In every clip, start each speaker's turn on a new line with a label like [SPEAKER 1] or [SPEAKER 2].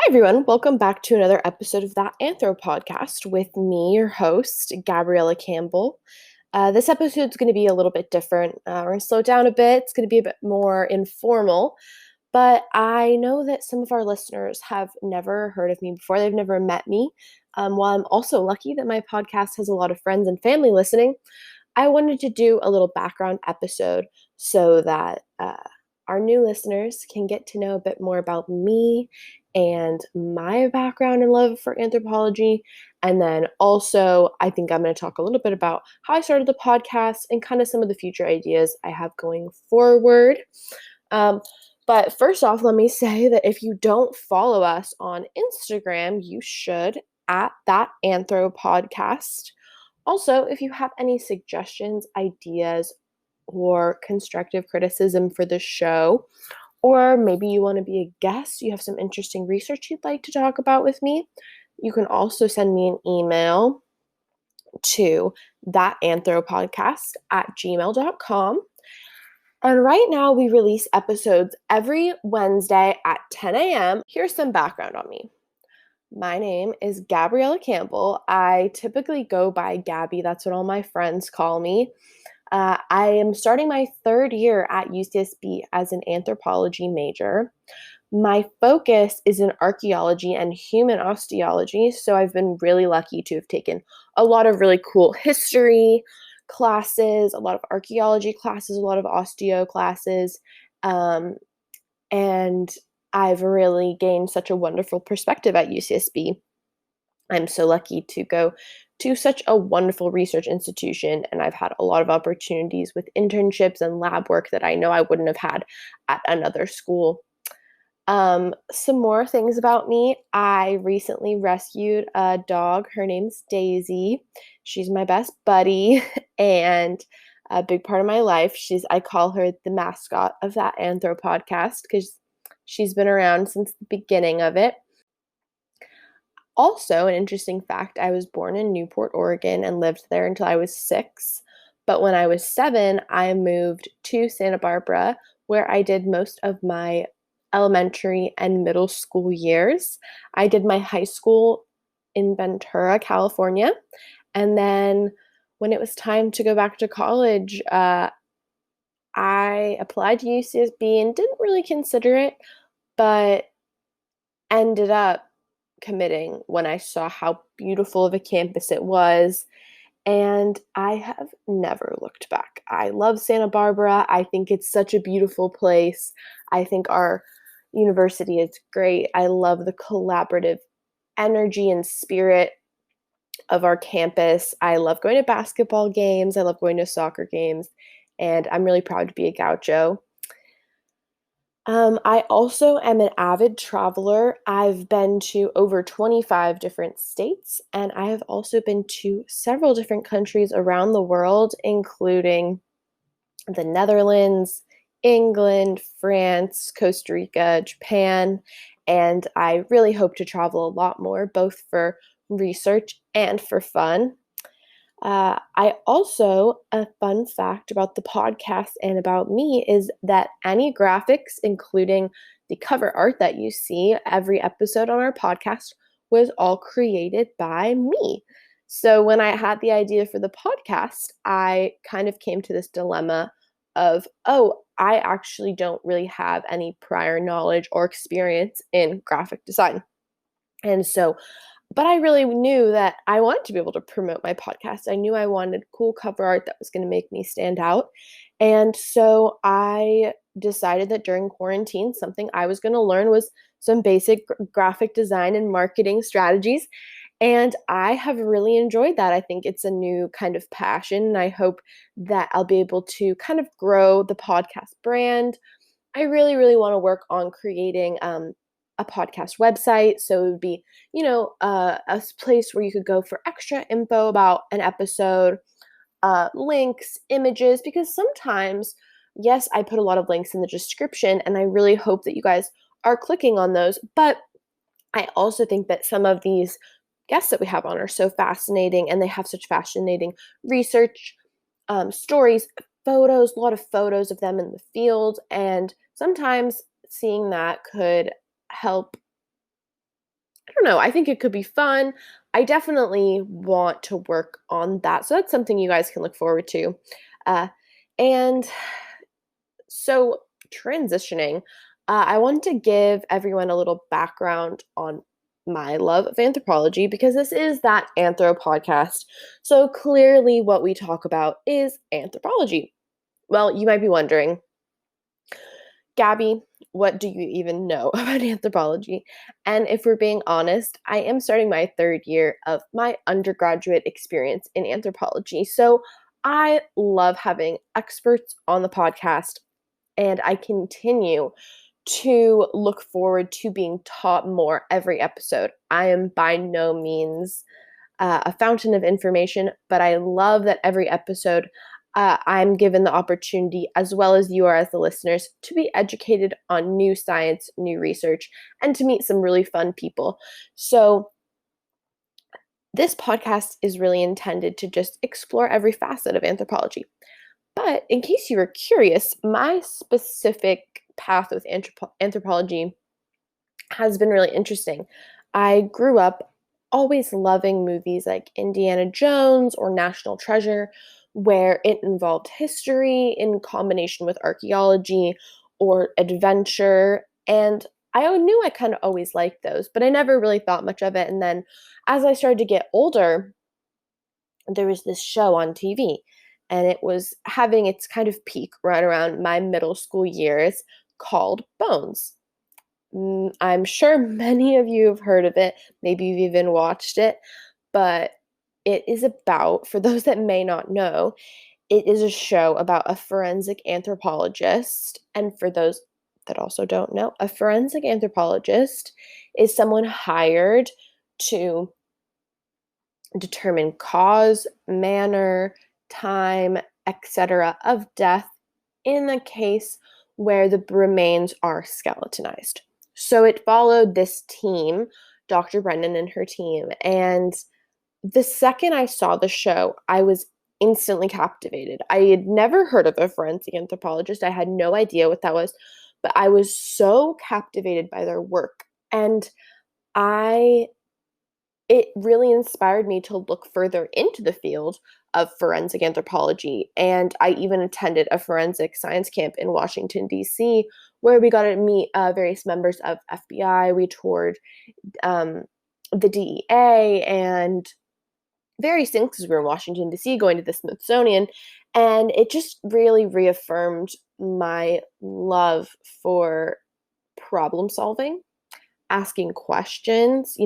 [SPEAKER 1] Hi, everyone. Welcome back to another episode of that Anthro podcast with me, your host, Gabriella Campbell. This episode is going to be a little bit different. We're going to slow it down a bit. It's going to be a bit more informal, but I know that some of our listeners have never heard of me before. They've never met me. While I'm also lucky that my podcast has a lot of friends and family listening, I wanted to do a little background episode so that our new listeners can get to know a bit more about me and my background and love for anthropology. And then also, I think I'm going to talk a little bit about how I started the podcast and kind of some of the future ideas I have going forward. Um, but first off, let me say that if you don't follow us on Instagram, you should at that Anthro podcast. Also, if you have any suggestions, ideas, or constructive criticism for the show, or maybe you want to be a guest, you have some interesting research you'd like to talk about with me, you can also send me an email to thatanthropodcast@gmail.com. And right now, we release episodes every Wednesday at 10 a.m. Here's some background on me. My name is Gabriella Campbell. I typically go by Gabby. That's what all my friends call me. I am starting my third year at UCSB as an anthropology major. My focus is in archaeology and human osteology, so I've been really lucky to have taken a lot of really cool history classes, a lot of archaeology classes, a lot of osteo classes, and I've really gained such a wonderful perspective at UCSB. I'm so lucky to go to such a wonderful research institution, and I've had a lot of opportunities with internships and lab work that I know I wouldn't have had at another school. Some more things about me. I recently rescued a dog. Her name's Daisy. She's my best buddy and a big part of my life. I call her the mascot of that Anthro podcast because she's been around since the beginning of it. Also, an interesting fact, I was born in Newport, Oregon, and lived there until I was 6. But when I was 7, I moved to Santa Barbara, where I did most of my elementary and middle school years. I did my high school in Ventura, California. And then when it was time to go back to college, I applied to UCSB and didn't really consider it, but ended up committing when I saw how beautiful of a campus it was. And I have never looked back. I love Santa Barbara. I think it's such a beautiful place. I think our university is great. I love the collaborative energy and spirit of our campus. I love going to basketball games. I love going to soccer games. And I'm really proud to be a gaucho. I also am an avid traveler. I've been to over 25 different states, and I have also been to several different countries around the world, including the Netherlands, England, France, Costa Rica, Japan, and I really hope to travel a lot more, both for research and for fun. I also, a fun fact about the podcast and about me is that any graphics, including the cover art that you see every episode on our podcast, was all created by me. So when I had the idea for the podcast, I kind of came to this dilemma of, I actually don't really have any prior knowledge or experience in graphic design. And so but I really knew that I wanted to be able to promote my podcast. I knew I wanted cool cover art that was going to make me stand out. And so I decided that during quarantine, something I was going to learn was some basic graphic design and marketing strategies. And I have really enjoyed that. I think it's a new kind of passion. And I hope that I'll be able to kind of grow the podcast brand. I really, really want to work on creating a podcast website. So it would be, a place where you could go for extra info about an episode, links, images, because sometimes, yes, I put a lot of links in the description, and I really hope that you guys are clicking on those. But I also think that some of these guests that we have on are so fascinating, and they have such fascinating research, stories, photos, a lot of photos of them in the field. And sometimes seeing that could help I don't know, I think it could be fun. I definitely want to work on that. So that's something you guys can look forward to. Uh, and so transitioning, I want to give everyone a little background on my love of anthropology because this is that Anthro podcast. So clearly, what we talk about is anthropology. Well, you might be wondering, Gabby, what do you even know about anthropology? And if we're being honest, I am starting my third year of my undergraduate experience in anthropology. So I love having experts on the podcast, and I continue to look forward to being taught more every episode. I am by no means a fountain of information, but I love that every episode I'm given the opportunity, as well as you are as the listeners, to be educated on new science, new research, and to meet some really fun people. So, this podcast is really intended to just explore every facet of anthropology. But in case you were curious, my specific path with anthropology has been really interesting. I grew up always loving movies like Indiana Jones or National Treasure, where it involved history in combination with archaeology or adventure. And I knew I kind of always liked those, but I never really thought much of it. And then as I started to get older, there was this show on TV, and it was having its kind of peak right around my middle school years called Bones. I'm sure many of you have heard of it. Maybe you've even watched it, but it is about, for those that may not know, it is a show about a forensic anthropologist. And for those that also don't know, a forensic anthropologist is someone hired to determine cause, manner, time, etc. of death in the case where the remains are skeletonized. So it followed this team, Dr. Brennan and her team, and the second I saw the show, I was instantly captivated. I had never heard of a forensic anthropologist. I had no idea what that was, but I was so captivated by their work. And I it really inspired me to look further into the field of forensic anthropology. And I even attended a forensic science camp in Washington, D.C., where we got to meet various members of FBI. We toured um, the DEA and various things because we were in Washington, D.C., going to the Smithsonian. And it just really reaffirmed my love for problem solving, asking questions,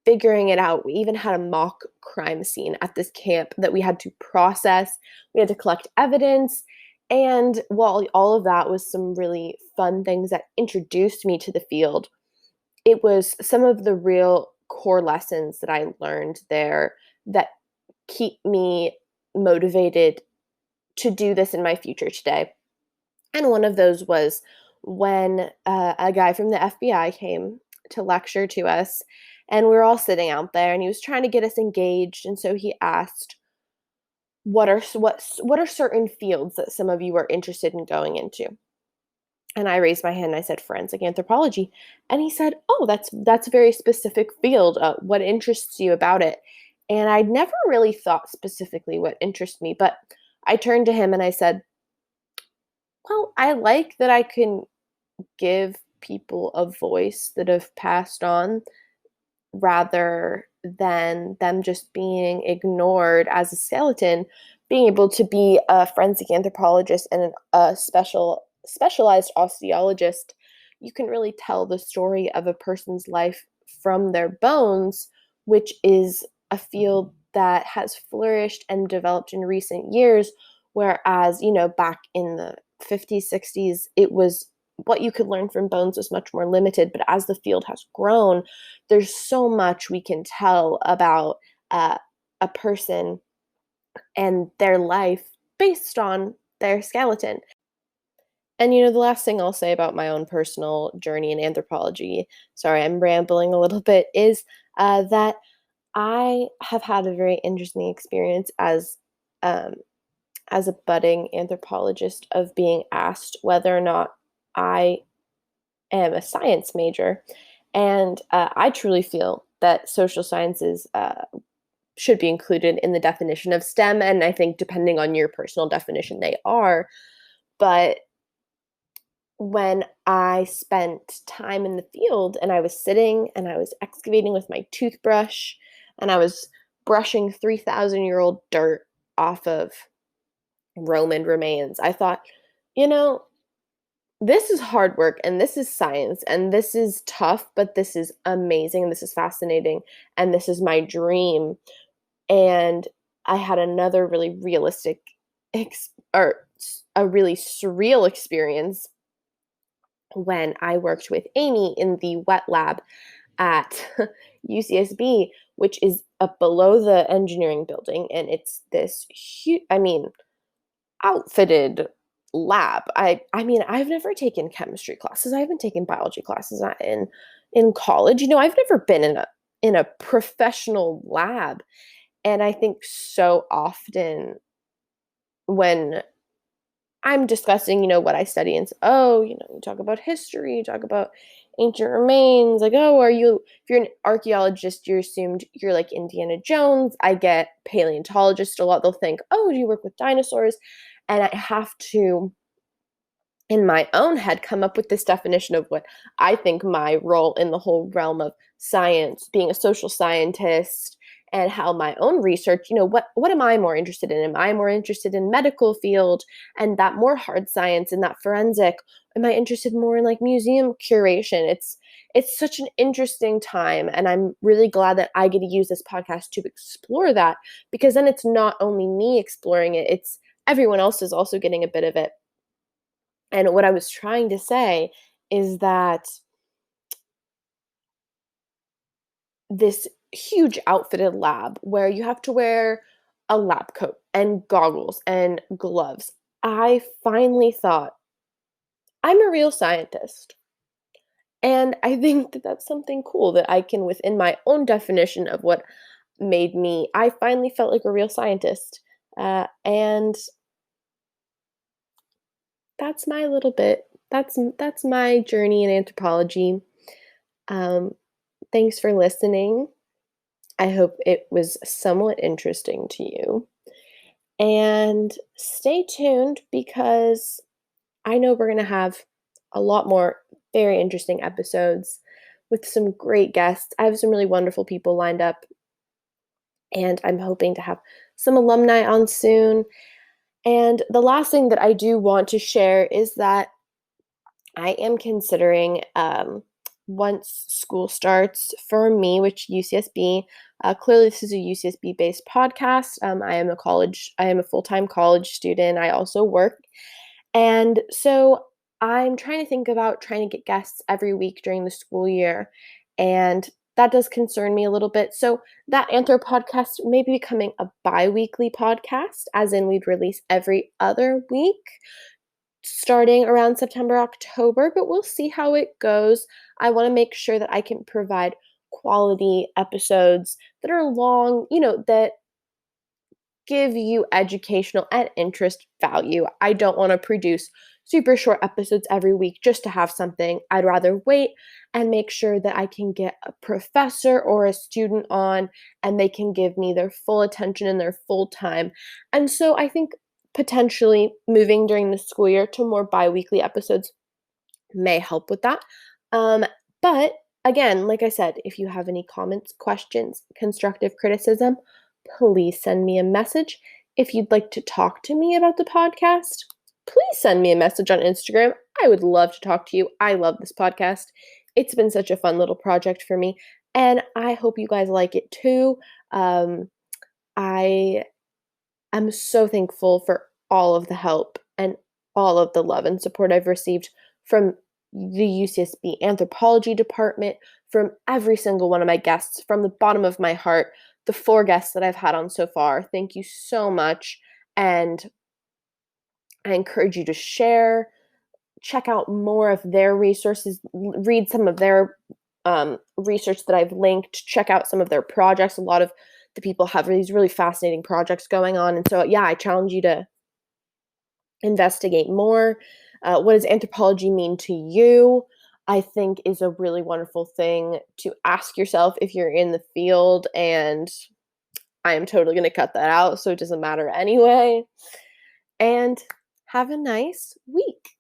[SPEAKER 1] figuring it out. We even had a mock crime scene at this camp that we had to process. We had to collect evidence. And while all of that was some really fun things that introduced me to the field, it was some of the real core lessons that I learned there that keep me motivated to do this in my future today. And one of those was when a guy from the FBI came to lecture to us, and we were all sitting out there, and he was trying to get us engaged. And so he asked, what are certain fields that some of you are interested in going into? And I raised my hand and I said forensic anthropology. And he said, "Oh, that's a very specific field. What interests you about it?" And I'd never really thought specifically what interests me, but I turned to him and I said, "Well, I like that I can give people a voice that have passed on rather than them just being ignored as a skeleton, being able to be a forensic anthropologist and a specialized osteologist. You can really tell the story of a person's life from their bones, which is a field that has flourished and developed in recent years, whereas, back in the 50s, 60s, it was what you could learn from bones was much more limited. But as the field has grown, there's so much we can tell about a person and their life based on their skeleton. And the last thing I'll say about my own personal journey in anthropology, sorry, I'm rambling a little bit, is that I have had a very interesting experience um, as a budding anthropologist of being asked whether or not I am a science major. And I truly feel that social sciences should be included in the definition of STEM. And I think depending on your personal definition, they are. But when I spent time in the field and I was sitting and I was excavating with my toothbrush and I was brushing 3,000-year-old dirt off of Roman remains, I thought, you know, this is hard work and this is science and this is tough, but this is amazing. This is fascinating. And this is my dream. And I had another really realistic or a really surreal experience when I worked with Amy in the wet lab at UCSB, which is up below the engineering building. And it's this huge, outfitted lab. I mean, I've never taken chemistry classes. I haven't taken biology classes in college. I've never been in a professional lab. And I think so often when I'm discussing, what I study, and you talk about history, you talk about ancient remains, like, if you're an archaeologist, you're assumed you're like Indiana Jones. I get paleontologists a lot. They'll think, do you work with dinosaurs? And I have to, in my own head, come up with this definition of what I think my role in the whole realm of science, being a social scientist, and how my own research, what am I more interested in? Am I more interested in medical field and that more hard science and that forensic? Am I interested more in like museum curation? It's such an interesting time, and I'm really glad that I get to use this podcast to explore that, because then it's not only me exploring it, it's everyone else is also getting a bit of it. And what I was trying to say is that this huge outfitted lab where you have to wear a lab coat and goggles and gloves, I finally thought, I'm a real scientist. And I think that that's something cool that I can, within my own definition of what made me, I finally felt like a real scientist. And that's my little bit. That's my journey in anthropology. Um, Thanks for listening. I hope it was somewhat interesting to you. And stay tuned, because I know we're going to have a lot more very interesting episodes with some great guests. I have some really wonderful people lined up, and I'm hoping to have some alumni on soon. And the last thing that I do want to share is that I am considering, once school starts for me, which UCSB, clearly this is a UCSB based podcast. I am a full-time college student. I also work. And so I'm trying to think about trying to get guests every week during the school year. And that does concern me a little bit. So that Anthro podcast may be becoming a bi-weekly podcast, as in we'd release every other week starting around September, October, but we'll see how it goes. I want to make sure that I can provide quality episodes that are long, that give you educational and interest value. I don't want to produce super short episodes every week just to have something. I'd rather wait and make sure that I can get a professor or a student on and they can give me their full attention and their full time. And so I think potentially moving during the school year to more bi-weekly episodes may help with that. But again, like I said, if you have any comments, questions, constructive criticism, please send me a message. If you'd like to talk to me about the podcast, please send me a message on Instagram. I would love to talk to you. I love this podcast. It's been such a fun little project for me, and I hope you guys like it too. I am so thankful for all of the help and all of the love and support I've received from the UCSB Anthropology department, from every single one of my guests, from the bottom of my heart, the 4 guests that I've had on so far. Thank you so much. And I encourage you to share, check out more of their resources, read some of their research that I've linked, check out some of their projects. A lot of the people have these really fascinating projects going on. And so, yeah, I challenge you to investigate more. What does anthropology mean to you? I think is a really wonderful thing to ask yourself if you're in the field, and I am totally going to cut that out so it doesn't matter anyway. And have a nice week.